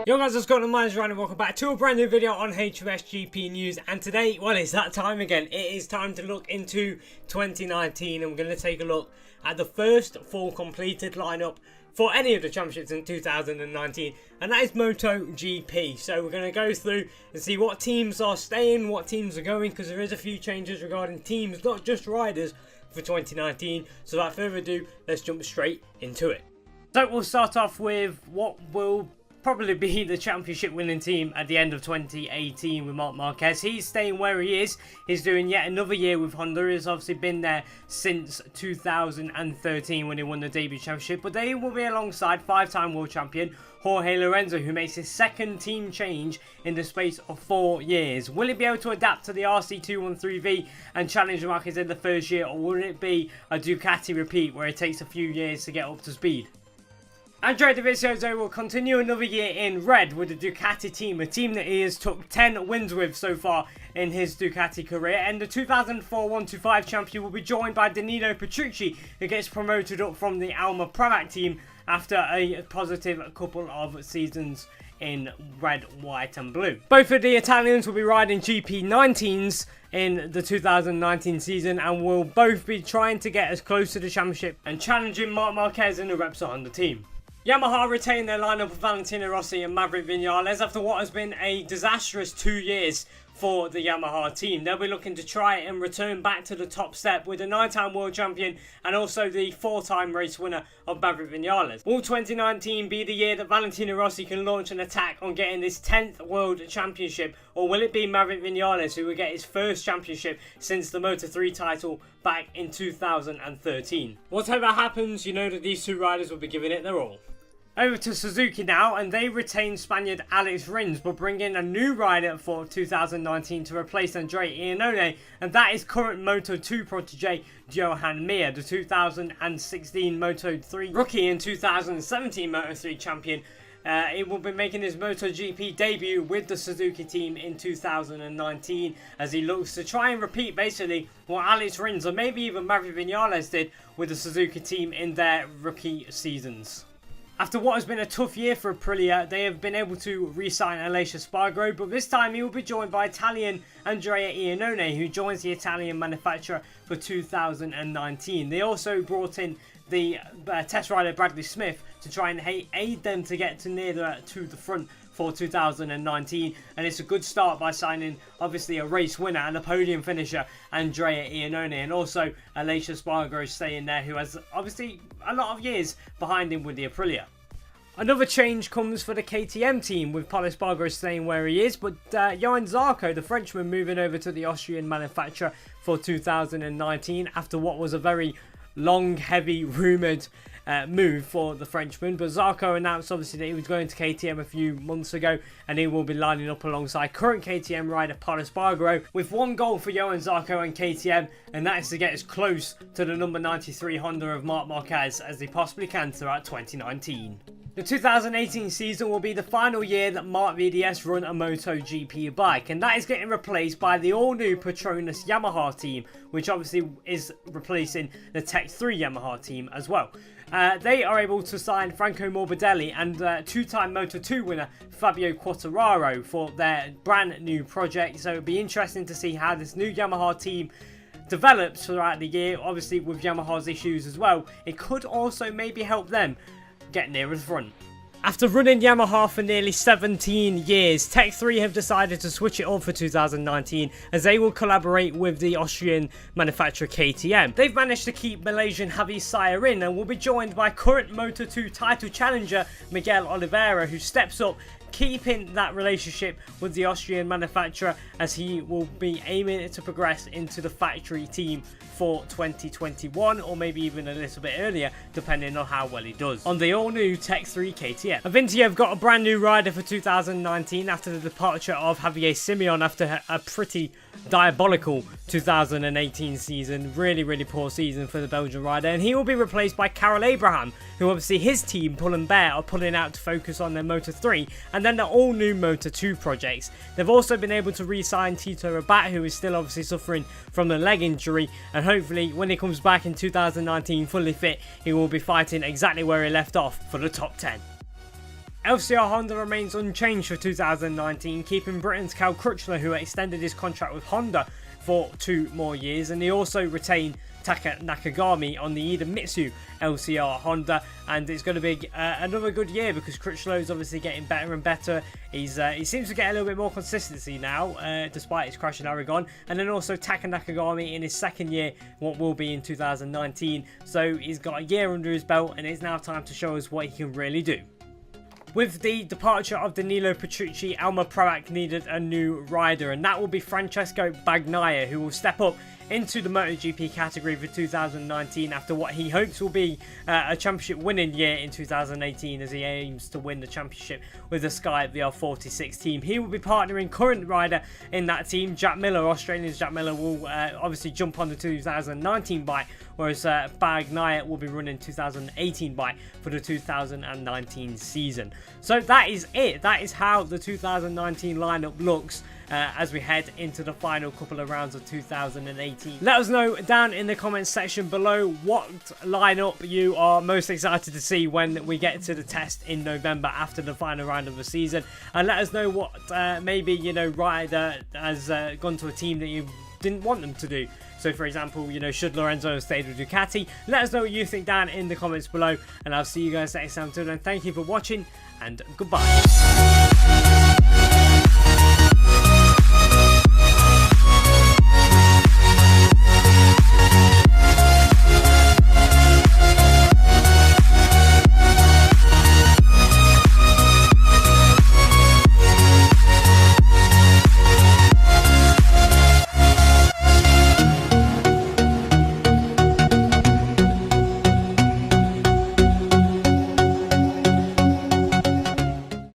Yo guys, what's going on? My name's Ryan and welcome back to a brand new video on HMSGP News. And today, well, it's that time again. It is time to look into 2019 and we're going to take a look at the first full completed lineup for any of the championships in 2019, and that is MotoGP. So we're going to go through and see what teams are staying, what teams are going, because there is a few changes regarding teams, not just riders, for 2019. So without further ado, let's jump straight into it. So we'll start off with what will probably be the championship winning team at the end of 2018 with Marc Marquez. He's staying where he is. He's doing yet another year with Honda. He's obviously been there since 2013 when he won the debut championship, but they will be alongside five-time world champion Jorge Lorenzo, who makes his second team change in the space of 4 years. Will he be able to adapt to the RC213V and challenge Marquez in the first year, or will it be a Ducati repeat where it takes a few years to get up to speed? Andrea Dovizioso will continue another year in red with the Ducati team, a team that he has took 10 wins with so far in his Ducati career, and the 2004 125 champion will be joined by Danilo Petrucci, who gets promoted up from the Alma Pramac team after a positive couple of seasons in red, white and blue. Both of the Italians will be riding GP19s in the 2019 season and will both be trying to get as close to the championship and challenging Marc Marquez and the Repsol Honda team. Yamaha retain their lineup of Valentino Rossi and Maverick Vinales after what has been a disastrous 2 years for the Yamaha team. They'll be looking to try and return back to the top step with the 9-time world champion and also the 4-time race winner of Maverick Vinales. Will 2019 be the year that Valentino Rossi can launch an attack on getting this 10th world championship, or will it be Maverick Vinales who will get his first championship since the Moto3 title back in 2013? Whatever happens, you know that these two riders will be giving it their all. Over to Suzuki now, and they retain Spaniard Alex Rins, but bring in a new rider for 2019 to replace Andrea Iannone, and that is current Moto2 protege Johan Mir, the 2016 Moto3 rookie and 2017 Moto3 champion. It will be making his MotoGP debut with the Suzuki team in 2019 as he looks to try and repeat basically what Alex Rins or maybe even Maverick Vinales did with the Suzuki team in their rookie seasons. After what has been a tough year for Aprilia, they have been able to re-sign Aleix Espargaro, but this time he will be joined by Italian Andrea Iannone, who joins the Italian manufacturer for 2019. They also brought in the test rider Bradley Smith to try and aid them to get nearer to the front for 2019, and it's a good start by signing obviously a race winner and a podium finisher Andrea Iannone, and also Aleix Espargaro staying there, who has obviously a lot of years behind him with the Aprilia. Another change comes for the KTM team, with Pol Espargaro staying where he is, but Johann Zarco, the Frenchman, moving over to the Austrian manufacturer for 2019 after what was a very long, heavy, rumoured move for the Frenchman. But Zarco announced obviously that he was going to KTM a few months ago, and he will be lining up alongside current KTM rider Pol Espargaro, with one goal for Johann Zarco and KTM, and that is to get as close to the number 93 Honda of Marc Marquez as they possibly can throughout 2019. The 2018 season will be the final year that Marc VDS run a MotoGP bike, and that is getting replaced by the all-new Petronas Yamaha team, which obviously is replacing the Tech 3 Yamaha team as well. They are able to sign Franco Morbidelli and two-time Moto2 winner Fabio Quartararo for their brand new project, so it'll be interesting to see how this new Yamaha team develops throughout the year. Obviously with Yamaha's issues as well, it could also maybe help them get nearer the front. After running Yamaha for nearly 17 years, Tech 3 have decided to switch it up for 2019 as they will collaborate with the Austrian manufacturer KTM. They've managed to keep Malaysian Javi Sire in and will be joined by current Moto2 title challenger Miguel Oliveira, who steps up, keeping that relationship with the Austrian manufacturer as he will be aiming to progress into the factory team for 2021, or maybe even a little bit earlier depending on how well he does on the all new Tech 3 KTM. Avinti have got a brand new rider for 2019 after the departure of Javier Simeon after a pretty diabolical 2018 season. Really poor season for the Belgian rider, and he will be replaced by Karel Abraham, who obviously his team Pull and Bear are pulling out to focus on their Moto3 and then the all new Moto2 projects. They've also been able to re-sign Tito Rabat, who is still obviously suffering from a leg injury, and hopefully when he comes back in 2019 fully fit, he will be fighting exactly where he left off for the top 10. LCR Honda remains unchanged for 2019, keeping Britain's Cal Crutchlow, who extended his contract with Honda for 2 more years, and they also retain Taka Nakagami on the Idemitsu LCR Honda, and it's going to be another good year because Crutchlow is obviously getting better and better. He seems to get a little bit more consistency now, despite his crash in Aragon, and then also Taka Nakagami in his 2nd year, what will be in 2019. So he's got a year under his belt, and it's now time to show us what he can really do. With the departure of Danilo Petrucci, Elmar Proac needed a new rider, and that will be Francesco Bagnaia, who will step up into the MotoGP category for 2019 after what he hopes will be a championship winning year in 2018, as he aims to win the championship with the Sky VR46 team. He will be partnering current rider in that team, Jack Miller. Australian's Jack Miller will obviously jump on the 2019 bike, whereas Bagnaia will be running 2018 bike for the 2019 season. So that is it. That is how the 2019 lineup looks as we head into the final couple of rounds of 2018. Let us know down in the comments section below what lineup you are most excited to see when we get to the test in November after the final round of the season, and let us know what maybe, you know, rider has gone to a team that you didn't want them to do. So for example, you know, should Lorenzo have stayed with Ducati? Let us know what you think down in the comments below, and I'll see you guys next time. Until then, thank you for watching and goodbye.